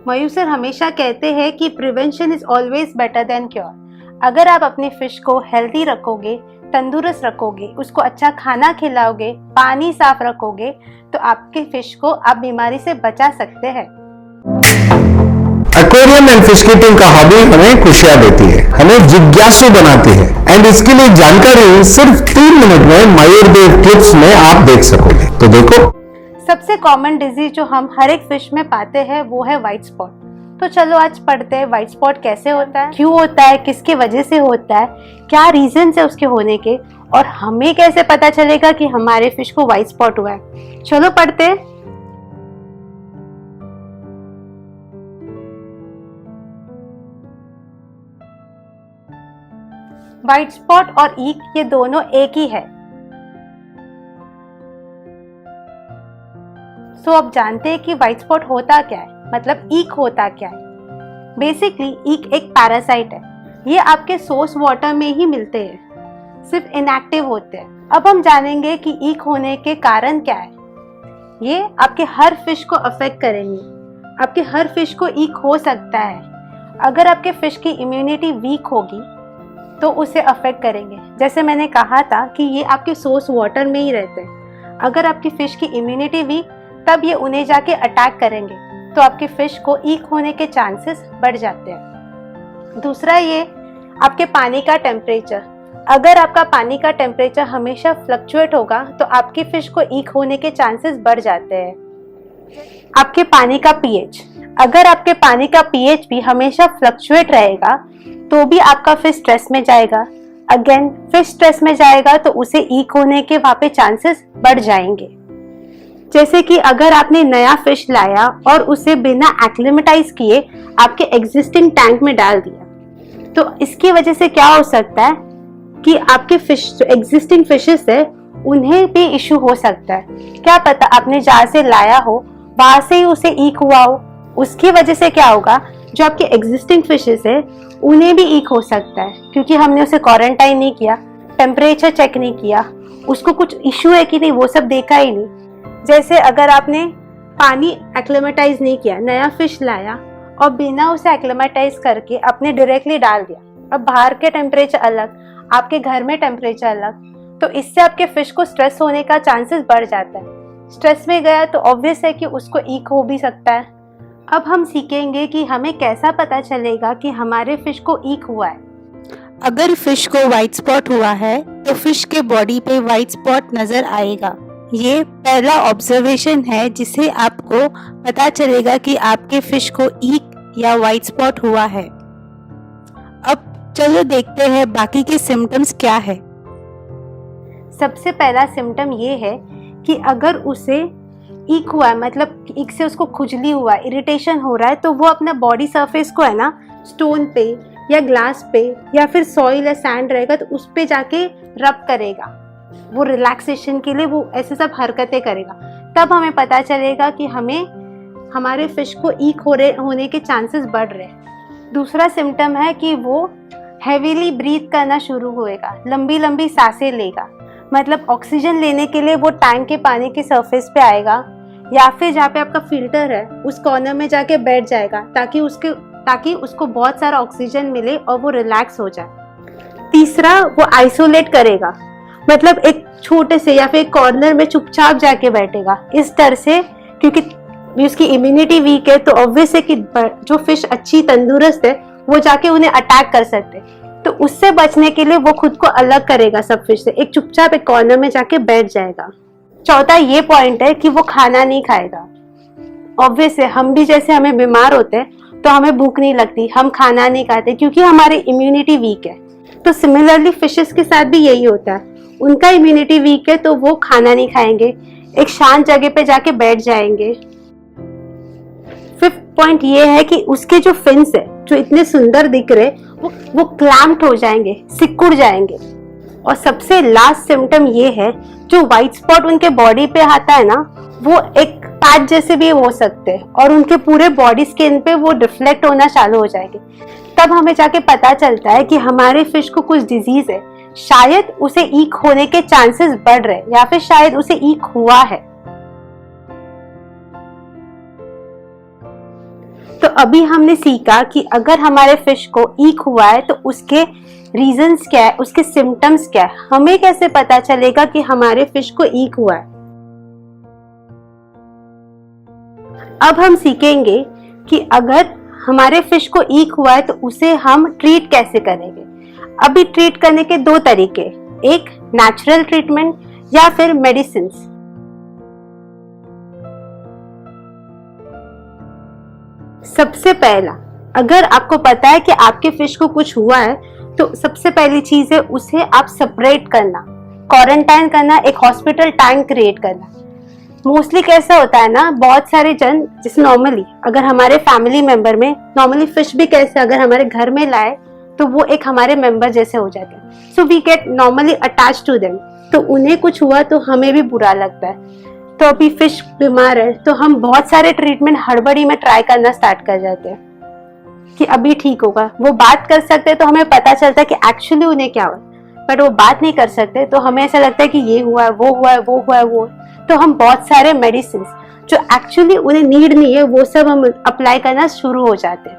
मयूर sir हमेशा कहते हैं कि prevention is always better than cure. अगर आप अपनी फिश को हेल्दी रखोगे, तंदुरुस्त रखोगे, उसको अच्छा खाना खिलाओगे, पानी साफ रखोगे, तो आपके फिश को आप बीमारी से बचा सकते हैं। एक्वेरियम एंड फिश कीपिंग का हॉबी हमें खुशियां देती है, हमें जिज्ञासु बनाती है एंड इसके लिए जानकारी सिर्फ 3 मिनट में मयूरदेव क्लिप्स में आप देख सकोगे। तो देखो, सबसे कॉमन डिजीज जो हम हर एक फिश में पाते हैं वो है व्हाइट स्पॉट। तो चलो आज पढ़ते हैं व्हाइट स्पॉट कैसे होता है, क्यों होता है, किसकी वजह से होता है, क्या रीजन है उसके होने के, और हमें कैसे पता चलेगा कि हमारे फिश को व्हाइट स्पॉट हुआ है। चलो पढ़ते हैं। व्हाइट स्पॉट और ईक ये दोनों एक ही है। सो अब जानते हैं कि व्हाइट स्पॉट होता क्या है, मतलब ईक होता क्या है। बेसिकली ईक एक पैरासाइट है। ये आपके सोर्स वाटर में ही मिलते हैं, सिर्फ इनएक्टिव होते हैं। अब हम जानेंगे कि ईक होने के कारण क्या है। ये आपके हर फिश को अफेक्ट करेंगे। आपके हर फिश को ईक हो सकता है। अगर आपके फिश की इम्यूनिटी वीक होगी तो उसे अफेक्ट करेंगे। जैसे मैंने कहा था कि ये आपके सोर्स वाटर में ही रहते हैं। अगर आपकी फिश की इम्यूनिटी वीक, तब ये उन्हें जाके अटैक करेंगे, तो आपके फिश को ईक होने के चांसेस बढ़ जाते हैं। दूसरा, ये आपके पानी का टेम्परेचर। अगर आपका पानी का टेम्परेचर हमेशा फ्लक्चुएट होगा तो आपकी फिश को ईक होने के चांसेस बढ़ जाते हैं। आपके पानी का पीएच, अगर आपके पानी का पीएच भी हमेशा फ्लक्चुएट रहेगा तो भी आपका फिश स्ट्रेस में जाएगा। अगेन फिश स्ट्रेस में जाएगा तो उसे ईक होने के वहाँ पे चांसेस बढ़ जाएंगे। जैसे कि अगर आपने नया फिश लाया और उसे बिना एक्लिमेटाइज किए आपके एग्जिस्टिंग टैंक में डाल दिया, तो इसकी वजह से क्या हो सकता है कि आपके फिश जो एग्जिस्टिंग फिशेस है उन्हें भी इशू हो सकता है। क्या पता आपने जहाँ से लाया हो वहां से ही उसे ईक हुआ हो। उसकी वजह से क्या होगा, जो आपके एग्जिस्टिंग फिशेस है उन्हें भी ईक हो सकता है, क्योंकि हमने उसे क्वारंटाइन नहीं किया, टेम्परेचर चेक नहीं किया, उसको कुछ इशू है कि नहीं वो सब देखा ही नहीं। जैसे अगर आपने पानी एक्लिमेटाइज नहीं किया, नया फिश लाया और बिना उसे एक्लिमेटाइज करके आपने डायरेक्टली डाल दिया, अब बाहर के टेम्परेचर अलग, आपके घर में टेम्परेचर अलग, तो इससे आपके फिश को स्ट्रेस होने का चांसेस बढ़ जाता है। स्ट्रेस में गया तो ऑब्वियस है कि उसको ईक हो भी सकता है। अब हम सीखेंगे कि हमें कैसा पता चलेगा कि हमारे फिश को ईक हुआ है। अगर फिश को व्हाइट स्पॉट हुआ है तो फिश के बॉडी पे व्हाइट स्पॉट नजर आएगा। ये पहला ऑब्जर्वेशन है जिसे आपको पता चलेगा कि आपके फिश को ईक या व्हाइट स्पॉट हुआ है। अब चलो देखते हैं बाकी के सिम्टम्स क्या है। सबसे पहला सिम्टम ये है कि अगर उसे ईक हुआ है, मतलब ईक से उसको खुजली हुआ, इरिटेशन हो रहा है, तो वो अपना बॉडी सरफेस को है ना स्टोन पे या ग्लास पे या फिर सॉइल या सैंड रहेगा तो उस पे जाके रब करेगा। वो रिलैक्सेशन के लिए वो ऐसे सब हरकतें करेगा। तब हमें पता चलेगा कि हमें हमारे फिश को ईक होने के चांसेस बढ़ रहे हैं। दूसरा सिम्टम है कि वो हैवीली ब्रीथ करना शुरू होएगा, लंबी लंबी सांसें लेगा। मतलब ऑक्सीजन लेने के लिए वो टैंक के पानी के सरफेस पे आएगा या फिर जहाँ पे आपका फिल्टर है उस कॉर्नर में जाके बैठ जाएगा ताकि उसको बहुत सारा ऑक्सीजन मिले और वो रिलैक्स हो जाए। तीसरा, वो आइसोलेट करेगा, मतलब एक छोटे से या फिर एक कॉर्नर में चुपचाप जाके बैठेगा इस तरह से, क्योंकि उसकी इम्यूनिटी वीक है तो ऑब्वियस है कि जो फिश अच्छी तंदुरुस्त है वो जाके उन्हें अटैक कर सकते हैं। तो उससे बचने के लिए वो खुद को अलग करेगा सब फिश से, एक चुपचाप एक कॉर्नर में जाके बैठ जाएगा। चौथा ये पॉइंट है कि वो खाना नहीं खाएगा। ऑब्वियस है, हम भी जैसे हमें बीमार होते हैं तो हमें भूख नहीं लगती, हम खाना नहीं खाते क्योंकि हमारी इम्यूनिटी वीक है। तो सिमिलरली फिशेस के साथ भी यही होता है, उनका इम्यूनिटी वीक है तो वो खाना नहीं खाएंगे, एक शांत जगह पे जाके बैठ जाएंगे। फिफ्थ पॉइंट ये है कि उसके जो फिन्स है जो इतने सुंदर दिख रहे वो क्लैम्प्ड हो जाएंगे, सिकुड़ जाएंगे। और सबसे लास्ट सिम्टम ये है, जो व्हाइट स्पॉट उनके बॉडी पे आता है ना, वो एक पैच जैसे भी हो सकते हैं और उनके पूरे बॉडी स्किन पे वो रिफ्लेक्ट होना चालू हो जाएंगे। तब हमें जाके पता चलता है कि हमारे फिश को कुछ डिजीज है, शायद उसे ईक होने के चांसेस बढ़ रहे हैं या फिर शायद उसे ईक हुआ है। तो अभी हमने सीखा कि अगर हमारे फिश को ईक हुआ है तो उसके रीजंस क्या है, उसके सिम्टम्स क्या है, हमें कैसे पता चलेगा कि हमारे फिश को ईक हुआ है। अब हम सीखेंगे कि अगर हमारे फिश को ईक हुआ है तो उसे हम ट्रीट कैसे करेंगे। अभी ट्रीट करने के दो तरीके, एक नेचुरल ट्रीटमेंट या फिर मेडिसिन। सबसे पहला, अगर आपको पता है कि आपके फिश को कुछ हुआ है तो सबसे पहली चीज है उसे आप सेपरेट करना, क्वारंटाइन करना, एक हॉस्पिटल टैंक क्रिएट करना। मोस्टली कैसा होता है ना, बहुत सारे जन जैसे नॉर्मली अगर हमारे फैमिली मेंबर में नॉर्मली फिश भी कैसे अगर हमारे घर में लाए तो वो एक हमारे मेंबर जैसे हो जाते हैं, so we get normally attach to them. तो उन्हें कुछ हुआ तो हमें भी बुरा लगता है। तो अभी फिश बीमार है तो हम बहुत सारे ट्रीटमेंट हड़बड़ी में ट्राई करना स्टार्ट कर जाते हैं कि अभी ठीक होगा। वो बात कर सकते हैं तो हमें पता चलता है कि एक्चुअली उन्हें क्या हुआ, बट वो बात नहीं कर सकते तो हमें ऐसा लगता है कि ये हुआ है, वो हुआ है, वो हुआ है, वो। तो हम बहुत सारे मेडिसिन जो एक्चुअली उन्हें नीड नहीं है वो सब हम अप्लाई करना शुरू हो जाते हैं।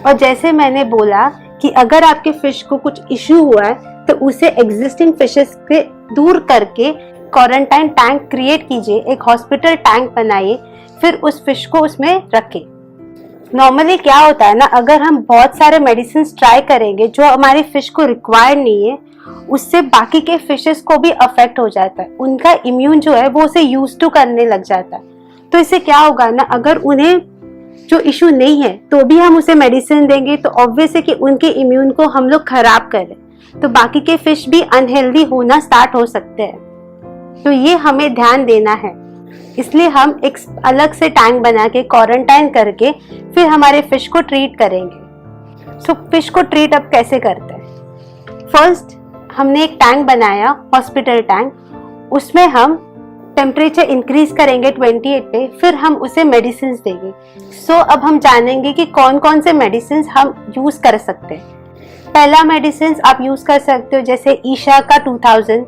और जैसे मैंने बोला कि अगर आपके फिश को कुछ इश्यू हुआ है तो उसे एग्जिस्टिंग फिशेस के दूर करके क्वारंटाइन टैंक क्रिएट कीजिए, एक हॉस्पिटल टैंक बनाइए, फिर उस फिश को उसमें रखें। नॉर्मली क्या होता है ना, अगर हम बहुत सारे मेडिसिन ट्राई करेंगे जो हमारी फिश को रिक्वायर्ड नहीं है, उससे बाकी के फिशेस को भी अफेक्ट हो जाता है। उनका इम्यून जो है वो उसे यूज टू करने लग जाता है। तो इससे क्या होगा ना, अगर उन्हें जो इशू नहीं है तो भी हम उसे मेडिसिन देंगे तो ऑब्वियस है कि उनके इम्यून को हम लोग खराब करें, तो बाकी के फिश भी अनहेल्दी होना स्टार्ट हो सकते हैं। तो ये हमें ध्यान देना है, इसलिए हम एक अलग से टैंक बना के क्वारंटाइन करके फिर हमारे फिश को ट्रीट करेंगे। सो फिश को ट्रीट अब कैसे करते हैं। फर्स्ट हमने एक टैंक बनाया, हॉस्पिटल टैंक, उसमें हम टेम्परेचर इंक्रीज करेंगे 28 पे, फिर हम उसे मेडिसिन देंगे। सो अब हम जानेंगे कि कौन कौन से मेडिसिन हम यूज कर सकते हैं। पहला मेडिसिन आप यूज कर सकते हो जैसे ईशा का 2000,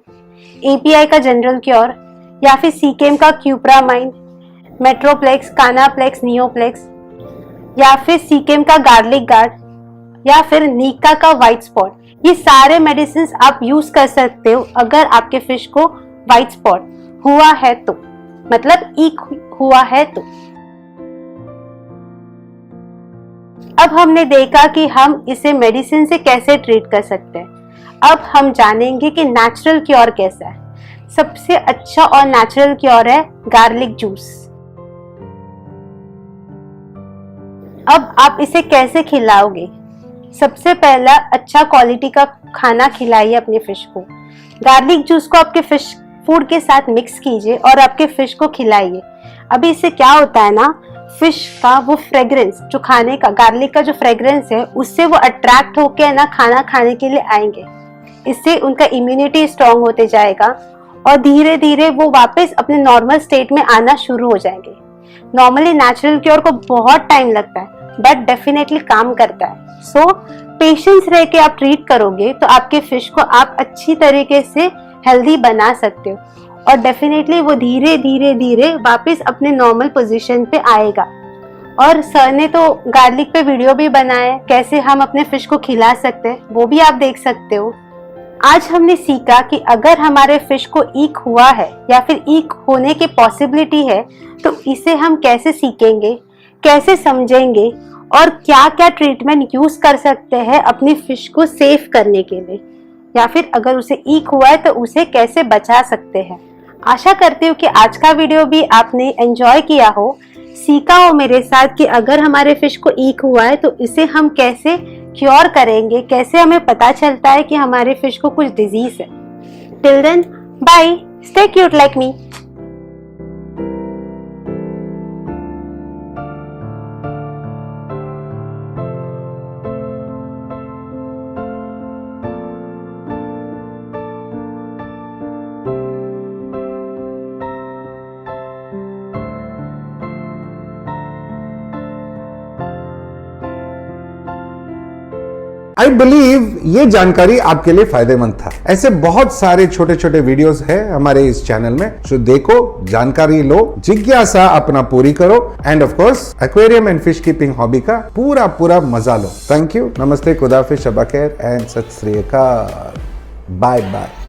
एपीआई का जनरल क्योर, या फिर सीकेम का क्यूप्रामाइन, मेट्रोप्लेक्स, कानाप्लेक्स, नियोप्लेक्स, या फिर सीकेम का गार्लिक गार्ड, या फिर नीका का व्हाइट स्पॉट। ये सारे मेडिसिन आप यूज कर सकते हो अगर आपके फिश को व्हाइट स्पॉट हुआ है तो, मतलब ईक हुआ है तो। अब हमने देखा कि हम इसे मेडिसिन से कैसे ट्रीट कर सकते हैं। अब हम जानेंगे कि नेचुरल क्योर कैसा है। सबसे अच्छा और नेचुरल क्योर है गार्लिक जूस। अब आप इसे कैसे खिलाओगे। सबसे पहला अच्छा क्वालिटी का खाना खिलाइए अपने फिश को। गार्लिक जूस को आपके फिश फूड के साथ मिक्स कीजिए और आपके फिश को खिलाइए। अभी इससे क्या होता है ना, फिश का वो फ्रेग्रेंस जो खाने का, गार्लिक का जो फ्रेग्रेंस है उससे वो अट्रैक्ट होके ना खाना खाने के लिए आएंगे। इससे उनका इम्यूनिटी स्ट्रांग होते जाएगा और धीरे धीरे वो वापस अपने नॉर्मल स्टेट में आना शुरू हो जाएंगे। नॉर्मली नेचुरल क्योर को बहुत टाइम लगता है बट डेफिनेटली काम करता है। सो पेशेंस रह के आप ट्रीट करोगे तो आपके फिश को आप अच्छी तरीके से हेल्दी बना सकते हो और डेफिनेटली वो धीरे धीरे धीरे वापस अपने नॉर्मल पोजीशन पे आएगा। और सर ने तो गार्लिक पे वीडियो भी बनाया है कैसे हम अपने फिश को खिला सकते हैं, वो भी आप देख सकते हो। आज हमने सीखा कि अगर हमारे फिश को ईक हुआ है या फिर ईक होने की पॉसिबिलिटी है तो इसे हम कैसे सीखेंगे, कैसे समझेंगे और क्या क्या ट्रीटमेंट यूज कर सकते हैं अपनी फिश को सेफ करने के लिए, या फिर अगर उसे ईक हुआ है तो उसे कैसे बचा सकते हैं। आशा करती हूँ कि आज का वीडियो भी आपने एंजॉय किया हो, सीखा हो मेरे साथ कि अगर हमारे फिश को ईक हुआ है तो इसे हम कैसे क्योर करेंगे, कैसे हमें पता चलता है कि हमारे फिश को कुछ डिजीज है। Till then bye, stay cute like me. I believe ये जानकारी आपके लिए फायदेमंद था। ऐसे बहुत सारे छोटे छोटे वीडियोस है हमारे इस चैनल में, जो देखो, जानकारी लो, जिज्ञासा अपना पूरी करो end of course aquarium and fish keeping hobby का पूरा मजा लो। थैंक यू, नमस्ते, खुदाफिज, शबा खैर एंड सत श्री अकाल, बाय बाय।